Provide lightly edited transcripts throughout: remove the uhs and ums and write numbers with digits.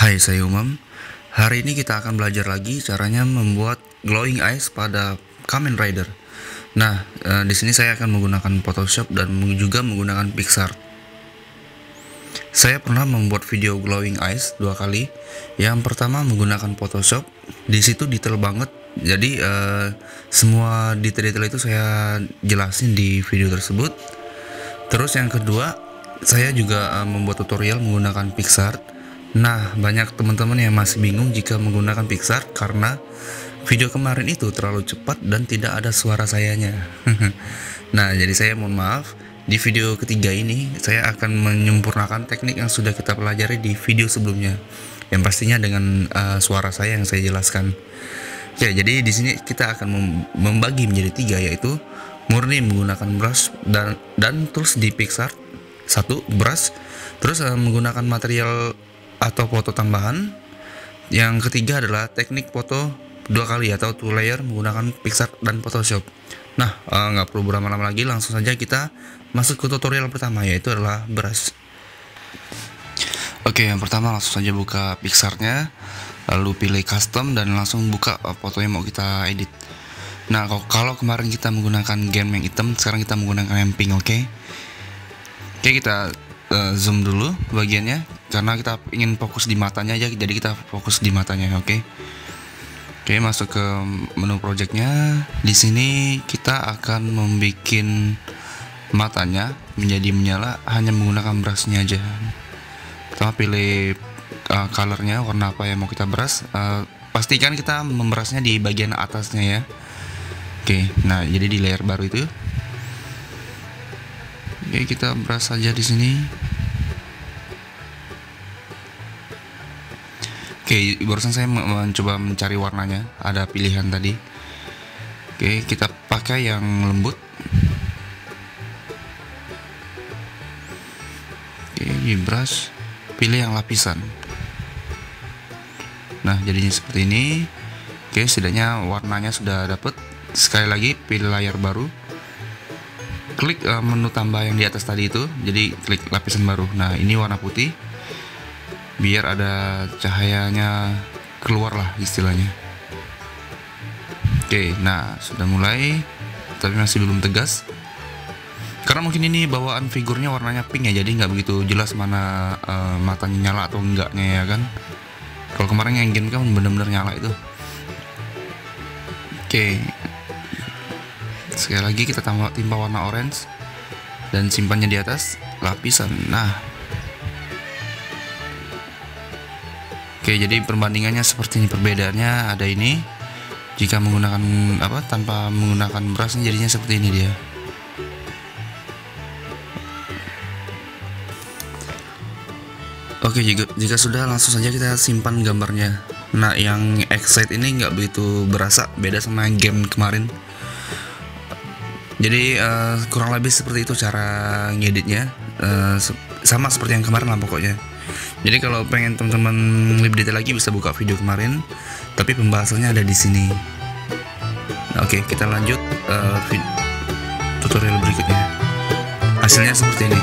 Hai, saya Umam. Hari ini kita akan belajar lagi caranya membuat glowing eyes pada Kamen Rider. Nah, di sini saya akan menggunakan Photoshop dan juga menggunakan PicsArt. Saya pernah membuat video glowing eyes 2 kali. Yang pertama menggunakan Photoshop. Di situ detail banget. Jadi semua detail-detail itu saya jelasin di video tersebut. Terus yang kedua, saya juga membuat tutorial menggunakan PicsArt. Nah, banyak teman-teman yang masih bingung jika menggunakan PicsArt karena video kemarin itu terlalu cepat dan tidak ada suara sayanya. Nah, jadi saya mohon maaf. Di video ketiga ini saya akan menyempurnakan teknik yang sudah kita pelajari di video sebelumnya, yang pastinya dengan suara saya yang saya jelaskan. Oke, jadi di sini kita akan membagi menjadi 3, yaitu murni menggunakan brush dan tools di PicsArt. 1 brush, terus menggunakan material atau foto tambahan. Yang ketiga adalah teknik foto 2 kali atau 2 layer menggunakan PicsArt dan Photoshop. Nah, nggak perlu berlama-lama lagi, langsung saja kita masuk ke tutorial pertama, yaitu adalah brush. Oke, yang pertama langsung saja buka PicsArtnya, lalu pilih custom dan langsung buka foto yang mau kita edit. Nah, kalau kemarin kita menggunakan game yang hitam, sekarang kita menggunakan yang pink. Oke, kita zoom dulu bagiannya karena kita ingin fokus di matanya aja, jadi kita fokus di matanya. Oke, masuk ke menu projectnya. Di sini kita akan membuat matanya menjadi menyala hanya menggunakan brushnya aja. Pertama pilih colornya, warna apa yang mau kita brush. Pastikan kita membrashnya di bagian atasnya ya. Oke, nah jadi di layer baru itu. Oke, kita brush saja di sini. Oke, barusan saya mencoba mencari warnanya, ada pilihan tadi. Oke, kita pakai yang lembut. Oke, di brush, pilih yang lapisan. Nah, jadinya seperti ini. Oke, setidaknya warnanya sudah dapet. Sekali lagi, pilih layar baru. Klik menu tambah yang di atas tadi itu, jadi klik lapisan baru. Nah, ini warna putih, biar ada cahayanya keluar lah istilahnya. Oke, nah sudah mulai, tapi masih belum tegas karena mungkin ini bawaan figurnya warnanya pink ya, jadi nggak begitu jelas mana matanya nyala atau enggaknya ya kan. Kalau kemarin yang game kan bener-bener nyala itu. Oke, sekali lagi kita timpa warna orange dan simpannya di atas lapisan. Nah, oke, jadi perbandingannya seperti ini, perbedaannya ada ini. Jika menggunakan tanpa menggunakan brushnya jadinya seperti ini dia. Oke, jika sudah, langsung saja kita simpan gambarnya. Nah, yang Excite ini nggak begitu berasa, beda sama game kemarin. Jadi kurang lebih seperti itu cara ngeditnya, sama seperti yang kemarin lah pokoknya. Jadi kalau pengen teman-teman lebih detail lagi bisa buka video kemarin, tapi pembahasannya ada di sini. Nah, oke, kita lanjut tutorial berikutnya. Hasilnya seperti ini.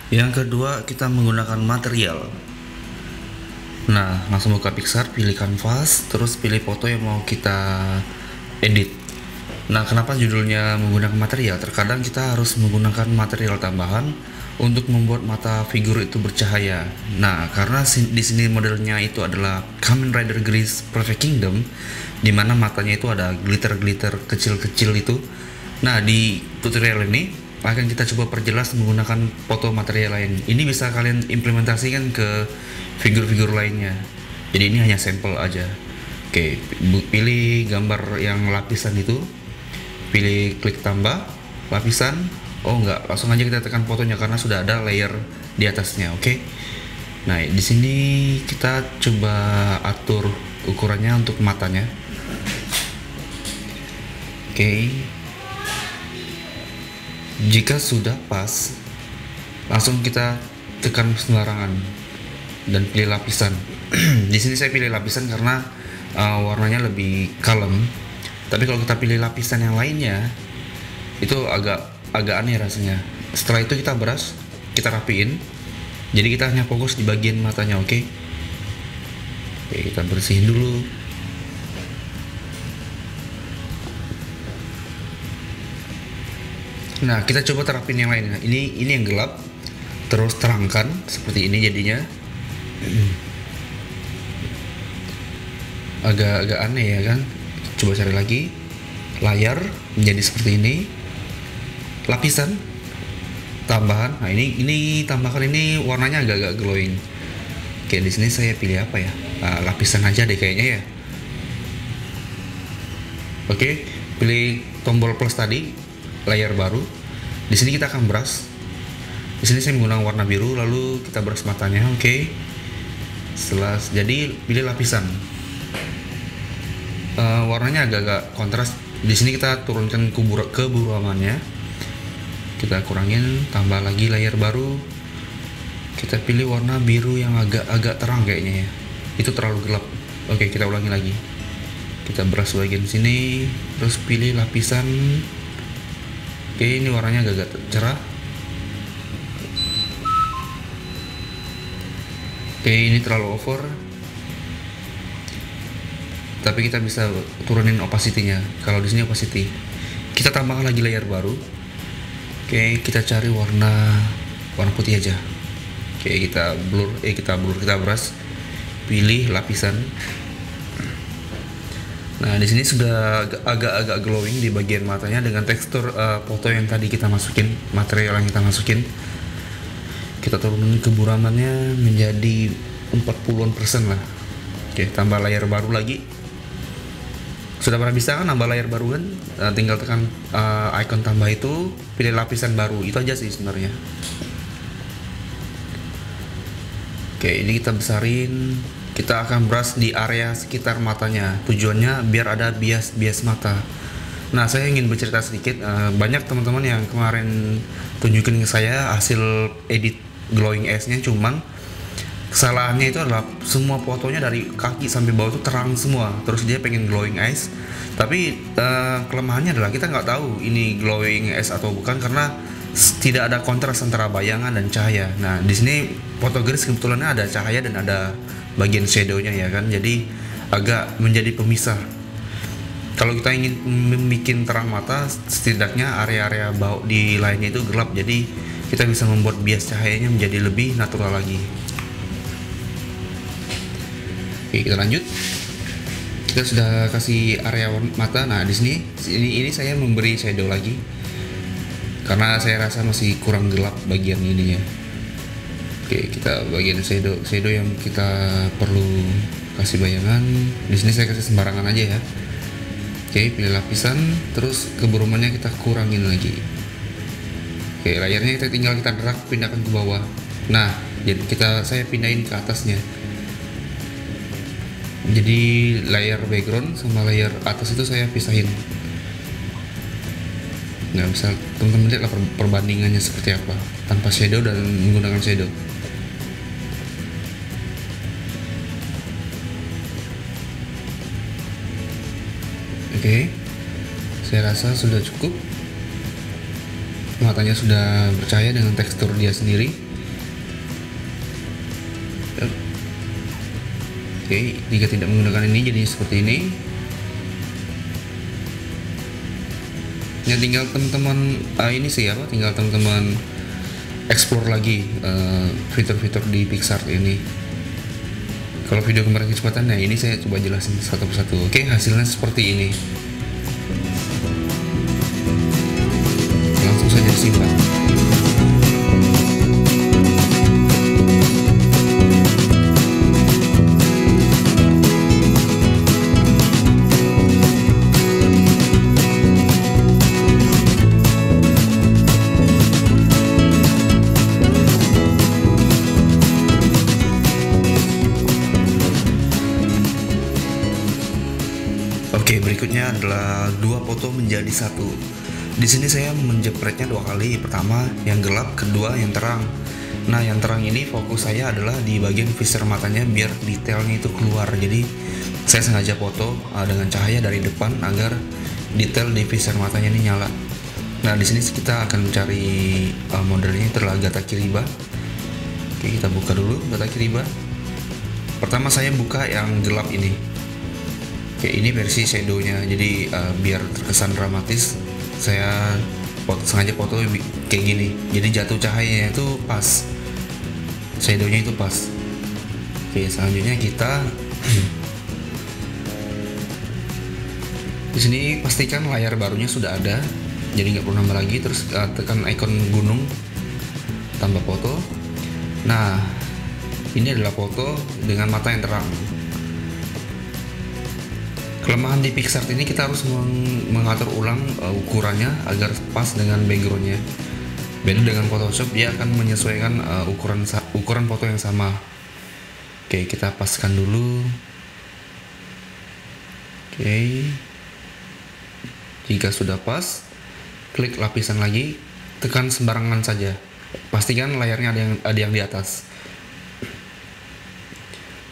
Yang kedua, kita menggunakan material. Nah, langsung buka PicsArt, pilih kanvas, terus pilih foto yang mau kita edit. Nah, kenapa judulnya menggunakan material? Terkadang kita harus menggunakan material tambahan untuk membuat mata figur itu bercahaya. Nah, karena di sini modelnya itu adalah Kamen Rider Grease Perfect Kingdom, di mana matanya itu ada glitter-glitter kecil-kecil itu. Nah, di tutorial ini akan kita coba perjelas menggunakan foto material lain. Ini bisa kalian implementasikan ke figur-figur lainnya. Jadi ini hanya sampel aja. Oke, pilih gambar yang lapisan itu, pilih klik tambah lapisan. Oh enggak, langsung aja kita tekan fotonya karena sudah ada layer di atasnya. Oke. Nah, di sini kita coba atur ukurannya untuk matanya. Oke. Jika sudah pas, langsung kita tekan sembarangan dan pilih lapisan. Di sini saya pilih lapisan karena warnanya lebih kalem. Tapi kalau kita pilih lapisan yang lainnya, itu agak aneh rasanya. Setelah itu kita brush, kita rapiin. Jadi kita hanya fokus di bagian matanya, oke? Oke, kita bersihin dulu. Nah, kita coba terapin yang lain. Nah, ini yang gelap, terus terangkan seperti ini jadinya. Agak aneh ya kan? Coba cari lagi. Layar menjadi seperti ini. Lapisan tambahan. Nah, ini tambahkan, ini warnanya agak glowing. Oke, di sini saya pilih apa ya? Lapisan aja deh kayaknya ya. Oke, pilih tombol plus tadi, layar baru. Di sini kita akan brush. Di sini saya menggunakan warna biru, lalu kita brush matanya. Oke. Setelah jadi, pilih lapisan. Warnanya agak kontras. Di sini kita turunkan keburamannya. Kita kurangin, tambah lagi layar baru. Kita pilih warna biru yang agak terang kayaknya ya. Itu terlalu gelap. Oke, kita ulangi lagi. Kita brush bagian sini, terus pilih lapisan. Oke, ini warnanya agak cerah. Oke, ini terlalu over. Tapi kita bisa turunin opacity-nya. Kalau di sini opacity, kita tambahkan lagi layar baru. Oke, kita cari warna putih aja. Oke, kita brush, pilih lapisan. Nah, di sini sudah agak glowing di bagian matanya dengan tekstur foto yang tadi kita masukin, material yang kita masukin. Kita turunin keburamannya menjadi 40% lah. Oke, tambah layar baru lagi. Sudah pernah bisa kan nambah layar baru kan? Tinggal tekan icon tambah itu, pilih lapisan baru. Itu aja sih sebenarnya. Oke, ini kita besarin. Kita akan brush di area sekitar matanya. Tujuannya biar ada bias mata. Nah, saya ingin bercerita sedikit. Banyak teman-teman yang kemarin tunjukin ke saya hasil edit glowing eyes-nya, cuman kesalahannya itu adalah semua fotonya dari kaki sampai bawah itu terang semua. Terus dia pengen glowing eyes, tapi kelemahannya adalah kita nggak tahu ini glowing eyes atau bukan karena tidak ada kontras antara bayangan dan cahaya. Nah, di sini foto Grace kebetulan ada cahaya dan ada bagian shadownya ya kan, jadi agak menjadi pemisah. Kalau kita ingin membuat terang mata, setidaknya area-area bawah di lainnya itu gelap, jadi kita bisa membuat bias cahayanya menjadi lebih natural lagi. Oke, kita lanjut. Kita sudah kasih area mata. Nah, di sini ini saya memberi shadow lagi karena saya rasa masih kurang gelap bagian ininya. Oke, kita bagian shadow yang kita perlu kasih bayangan. Di sini saya kasih sembarangan aja ya. Oke, pilih lapisan, terus keburamannya kita kurangin lagi. Oke, layarnya kita tinggal drag, pindahkan ke bawah. Nah, jadi saya pindahin ke atasnya. Jadi layar background sama layar atas itu saya pisahin. Nah, bisa teman-teman lihat perbandingannya seperti apa tanpa shadow dan menggunakan shadow. Oke, saya rasa sudah cukup. Matanya sudah percaya dengan tekstur dia sendiri. Oke, jika tidak menggunakan ini jadi seperti ini. Ya, tinggal teman-teman ini sih apa? Tinggal teman-teman explore lagi fitur-fitur di Pixar ini. Kalau video kemarin kecepatan, nah ini saya coba jelasin satu persatu. Oke, hasilnya seperti ini. Langsung saja disimpan. Oke, berikutnya adalah dua foto menjadi satu. Di sini saya menjepretnya dua kali. Pertama yang gelap, kedua yang terang. Nah, yang terang ini fokus saya adalah di bagian visor matanya biar detailnya itu keluar. Jadi Saya sengaja foto dengan cahaya dari depan agar detail di visor matanya ini nyala. Nah, di sini kita akan mencari modelnya, itulah Gata Kiriba. Oke, kita buka dulu Gata Kiriba. Pertama saya buka yang gelap ini. Oke, ini versi shadownya. Jadi biar terkesan dramatis, saya sengaja foto kayak gini. Jadi jatuh cahayanya itu pas, shadownya itu pas. Oke, selanjutnya kita di sini pastikan layar barunya sudah ada, jadi nggak perlu nambah lagi. Terus tekan ikon gunung, tambah foto. Nah, ini adalah foto dengan mata yang terang. Kelemahan di PicsArt ini, kita harus mengatur ulang ukurannya agar pas dengan backgroundnya. Beda dengan Photoshop, dia akan menyesuaikan ukuran foto yang sama. Oke, kita paskan dulu. Oke, jika sudah pas, klik lapisan lagi, tekan sembarangan saja. Pastikan layarnya ada yang di atas.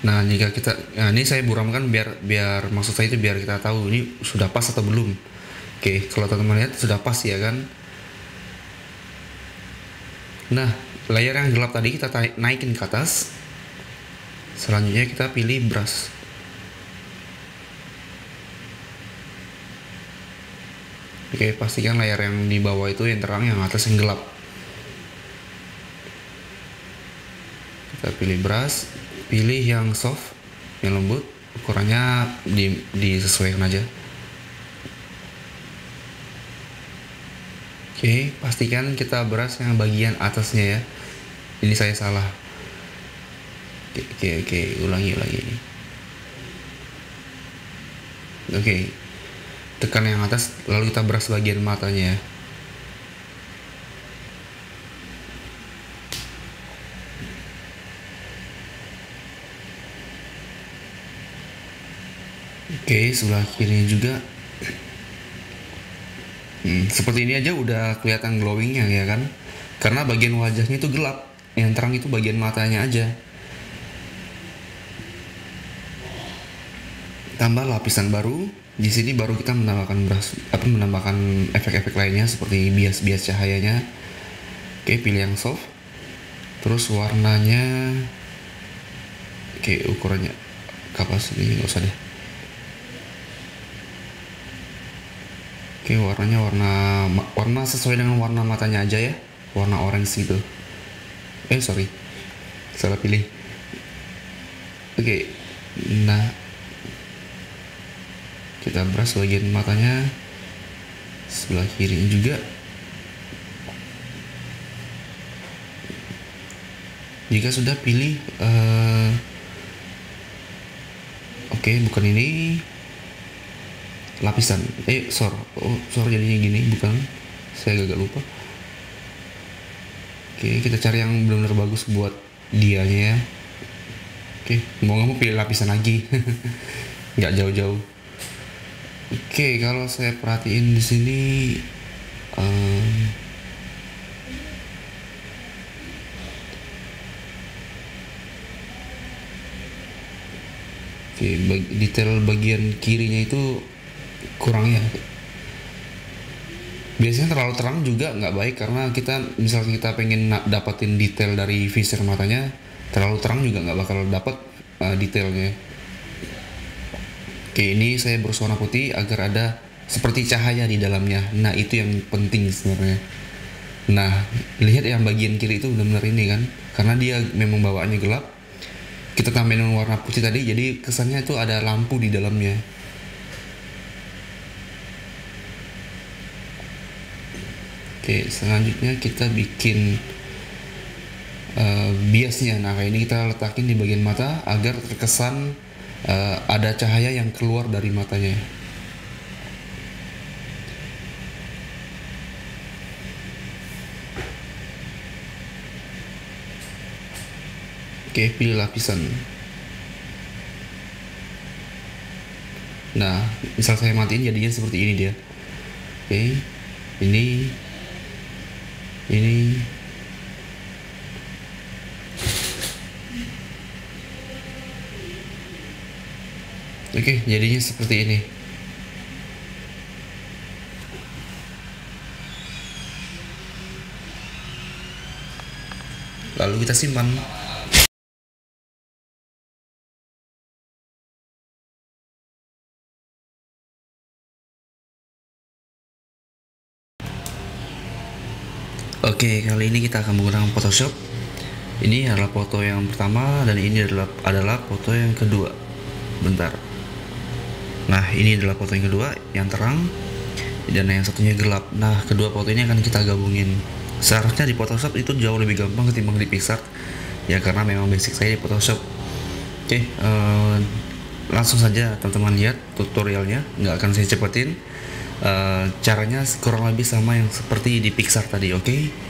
Nah, ini saya buramkan biar maksud saya itu biar kita tahu ini sudah pas atau belum. Oke, kalau teman-teman lihat sudah pas ya kan. Nah, layar yang gelap tadi kita naikin ke atas. Selanjutnya kita pilih brush. Oke, pastikan layar yang di bawah itu yang terang, yang atas yang gelap. Kita pilih brush, pilih yang soft, yang lembut, ukurannya disesuaikan aja. Oke, pastikan kita brush yang bagian atasnya ya. Ini saya salah. Oke, ulangi. Oke, tekan yang atas, lalu kita brush bagian matanya ya. Oke, sebelah kiri juga. Seperti ini aja udah kelihatan glowingnya ya kan, karena bagian wajahnya itu gelap, yang terang itu bagian matanya aja. Tambah lapisan baru. Di sini baru kita menambahkan efek-efek lainnya seperti bias cahayanya. Oke, pilih yang soft. Terus warnanya, oke, ukurannya kapas ini nggak usah deh. Oke, warnanya warna sesuai dengan warna matanya aja ya, warna orange gitu. Sorry, salah pilih. Oke, nah kita brush bagian matanya, sebelah kiri juga. Jika sudah pilih, oke, bukan ini lapisan. Sorry jadinya gini, bukan. Saya agak lupa. Oke, kita cari yang benar-benar bagus buat dianya ya. Oke, mau nggak mau pilih lapisan lagi, nggak jauh-jauh. Oke, kalau saya perhatiin di sini, detail bagian kirinya itu kurang ya. Biasanya terlalu terang juga nggak baik, karena misalnya kita pengen dapatin detail dari visor matanya, terlalu terang juga nggak bakal dapat detailnya. Oke, ini saya berwarna putih agar ada seperti cahaya di dalamnya. Nah, itu yang penting sebenarnya. Nah, lihat yang bagian kiri itu benar-benar ini kan, karena dia memang bawaannya gelap. Kita tambahin warna putih tadi, jadi kesannya itu ada lampu di dalamnya. Oke, selanjutnya kita bikin biasnya. Nah, kayak ini kita letakin di bagian mata agar terkesan ada cahaya yang keluar dari matanya. Oke, pilih lapisan. Nah, misal saya matiin jadinya seperti ini dia. Oke, ini. Oke, jadinya seperti ini. Lalu kita simpan. Oke, kali ini kita akan menggunakan Photoshop. Ini adalah foto yang pertama dan ini adalah foto yang kedua. Bentar. Nah, ini adalah foto yang kedua, yang terang, dan yang satunya gelap. Nah, kedua foto ini akan kita gabungin. Seharusnya di Photoshop itu jauh lebih gampang ketimbang di PicsArt, ya karena memang basic saya di Photoshop. Oke, langsung saja teman-teman lihat tutorialnya, nggak akan saya cepetin. Caranya kurang lebih sama yang seperti di PicsArt tadi, oke?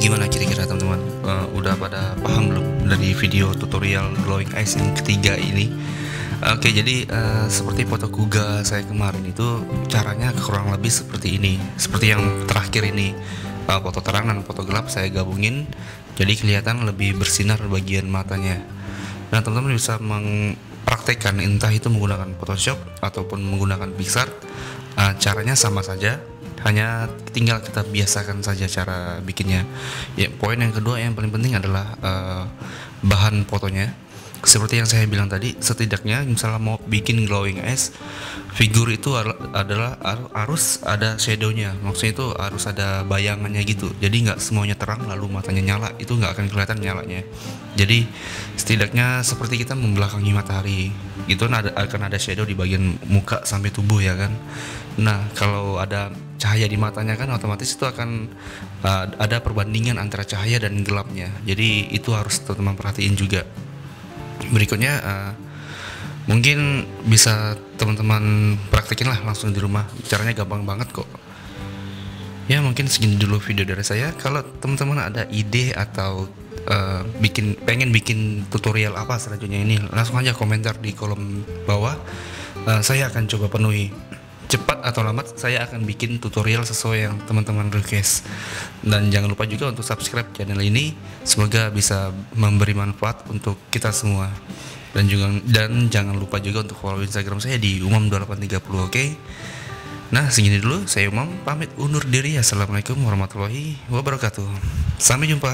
gimana kira-kira teman-teman? Udah pada paham belum dari video tutorial glowing eyes yang ketiga ini? Oke, jadi seperti foto Kuga saya kemarin itu caranya kurang lebih seperti ini. Seperti yang terakhir ini, foto terang dan foto gelap saya gabungin, jadi kelihatan lebih bersinar bagian matanya. Nah, teman-teman bisa mempraktekkan entah itu menggunakan Photoshop ataupun menggunakan Pixar. Caranya sama saja, hanya tinggal kita biasakan saja cara bikinnya. Ya, poin yang kedua yang paling penting adalah bahan fotonya. Seperti yang saya bilang tadi, setidaknya misalnya mau bikin glowing eyes, figur itu adalah harus ada shadownya. Maksudnya itu harus ada bayangannya gitu. Jadi nggak semuanya terang lalu matanya nyala, itu nggak akan kelihatan nyalanya. Jadi setidaknya seperti kita membelakangi matahari, itu akan ada shadow di bagian muka sampai tubuh ya kan. Nah, kalau ada cahaya di matanya kan otomatis itu akan ada perbandingan antara cahaya dan gelapnya. Jadi itu harus teman-teman perhatiin juga. Berikutnya mungkin bisa teman-teman praktekin lah langsung di rumah. Caranya gampang banget kok. Ya, mungkin segini dulu video dari saya. Kalau teman-teman ada ide atau pengen bikin tutorial apa selanjutnya ini, langsung aja komentar di kolom bawah. Saya akan coba penuhi. Cepat atau lambat saya akan bikin tutorial sesuai yang teman-teman request. Dan jangan lupa juga untuk subscribe channel ini, semoga bisa memberi manfaat untuk kita semua. Dan jangan lupa juga untuk follow Instagram saya di umam2830. oke? Nah, segini dulu, saya Umam pamit undur diri. Assalamualaikum warahmatullahi wabarakatuh. Sampai jumpa.